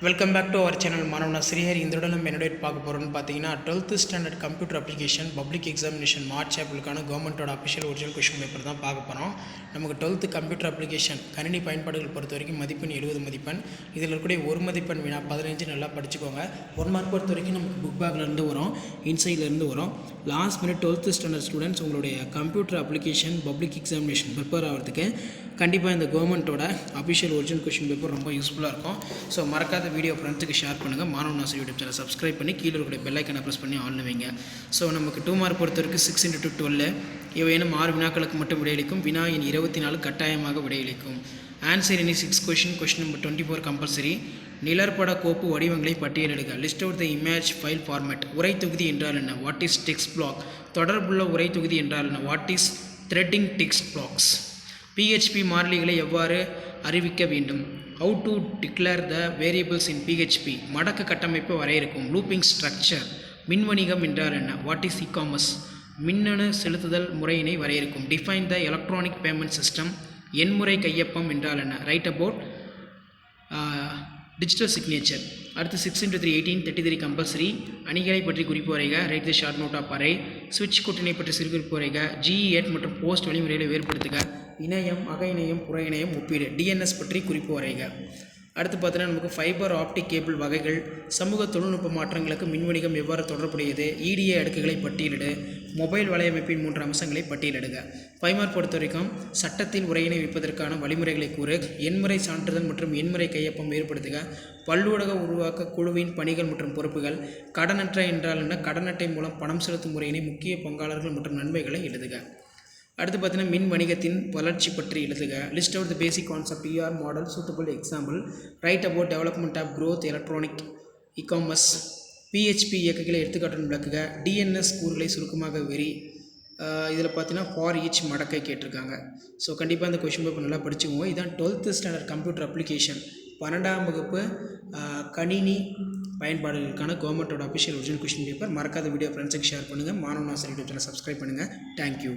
Welcome back to our channel மாணவனா ஸ்ரீஹரி. இந்த நம்ம என்னோட பார்க்க போகிறோம்னு பார்த்தீங்கன்னா 12th standard computer application public examination March ஏப்ரலுக்கான கவர்மெண்ட்டோட அஃபிஷியல் ஒரிஜினல் கொஷின் பேப்பர் தான் பார்க்க போகிறோம். நமக்கு 12th கம்ப்யூட்டர் அப்ளிகேஷன் கணினி பயன்பாடுகள் பொறுத்த வரைக்கும் மதிப்பெண் 70 மதிப்பெண். இதில் இருக்கக்கூடிய ஒரு மதிப்பெண் வினா 15 நல்லா படிச்சுக்கோங்க. 1 மார்க் பொறுத்த வரைக்கும் நமக்கு புக் பேக்லேருந்து வரும், இன்சைட்லேருந்து வரும். Last minute 12th standard students உங்களுடைய computer application public examination prepare ஆகிறதுக்கு கண்டிப்பாக இந்த கவர்மெண்ட்டோட அஃபிஷியல் ஒரிஜினல் கொஷின் பேப்பர் ரொம்ப யூஸ்ஃபுல்லாக இருக்கும். ஸோ மறக்காத வீடியோ ஃப்ரெண்ட்ஸுக்கு ஷேர் பண்ணுங்கள். மாணவன் ஆசிரியர் யூடியூப் சேனல் சப்ஸ்கிரைப் பண்ணி கீழே இருக்கிற பெல் ஐக்கனை ப்ரெஸ் பண்ணி ஆன் வைங்க. ஸோ நமக்கு 2 மார்க் பொறுத்த வரைக்கும் 6 × 12 இவையேனும் 6 வினாக்களுக்கு மட்டும் விடையளிக்கும். வினா எண் 24 கட்டாயமாக விடையளிக்கும். Answer any 6 question number 24 compulsory. நிழற்பட கோப்பு வடிவங்களை பட்டியலிடுக. List out the image file format. உரை தொகுதி என்றால் என்ன? What is text block? தொடர்புள்ள உரை தொகுதி என்றால் என்ன? What is threading text blocks? PHP மாறிலிகளை எவ்வாறு அறிவிக்க வேண்டும்? How to declare the variables in PHP? மடக்கு கட்டமைப்பு வரையறுக்கும். Looping structure. மின்வணிகம் என்றால் என்ன? What is e-commerce? மின்னணு செலுத்துதல் முறையினை வரையறுக்கும். Define the electronic payment system. எண்முறை கையொப்பம் என்றால் என்ன? Write about digital signature. அடுத்து 6 × 3 18 33 கம்பல்சரி. அணிகளை பற்றி குறிப்பு வரைக. Write the short note of array. சுவிட்ச் கூட்டினை பற்றி சிறு குறிப்பு வரைக. GE8 மற்றும் போஸ்ட் வழிமுறைகளை வேறுபடுத்துக. இணையம், அக இணையம், புற இணையம் ஒப்பீடு. DNS பற்றி குறிப்பு வரைக. அடுத்து பார்த்தீங்கன்னா நமக்கு ஃபைபர் ஆப்டிக் கேபிள் வகைகள், சமூக தொழில்நுட்ப மாற்றங்களுக்கு மின்வணிகம் எவ்வாறு தொடர்புடையது, EDA அடுக்குகளை பட்டியலிடு, மொபைல் வலையமைப்பின் 3 அம்சங்களை பட்டியலிடுக. 5 மார்க் பொறுத்த வரைக்கும் சட்டத்தில் உரையினை வைப்பதற்கான வழிமுறைகளை கூறு, எண்முறை சான்றிதழ் மற்றும் எண்முறை கையொப்பம் ஏற்படுத்துக, பல்லூடக உருவாக்க குழுவின் பணிகள் மற்றும் பொறுப்புகள், கடனற்ற என்றால் என்ன, கடன் அட்டை மூலம் பணம் செலுத்தும் முறையினை, முக்கிய பங்காளர்கள் மற்றும் நன்மைகளை எழுதுக. அடுத்து பார்த்தீங்கன்னா மின் வணிகத்தின் வளர்ச்சி பற்றி எழுதுக. List out the basic concept, ER model, suitable example. Write about development of growth, electronic, e-commerce. PHP இயக்கங்களை எடுத்துக்காட்டுடன் விளக்குக. DNS கூறுகளை சுருக்கமாக வெறி. இதில் பார்த்தீங்கன்னா ஃபார் ஈச் மடக்கை கேட்டிருக்காங்க. ஸோ கண்டிப்பாக இந்த கொஷின் பேப்பர் நல்லா படிச்சுக்கோங்க. இதுதான் 12th ஸ்டாண்டர்ட் கம்ப்யூட்டர் அப்ளிகேஷன் 12ஆம் வகுப்பு கணினி பயன்பாடுகளுக்கான கவர்மெண்ட்டோட அஃபிஷியல் ஒரிஜினல் கொஷின் பேப்பர். மறக்காத வீடியோ ஃப்ரெண்ட்ஸுக்கு ஷேர் பண்ணுங்கள். மாணவன் ஆசிரியர் யூடியூப் சேனல் சப்ஸ்கிரைப் பண்ணுங்கள். தேங்க்யூ.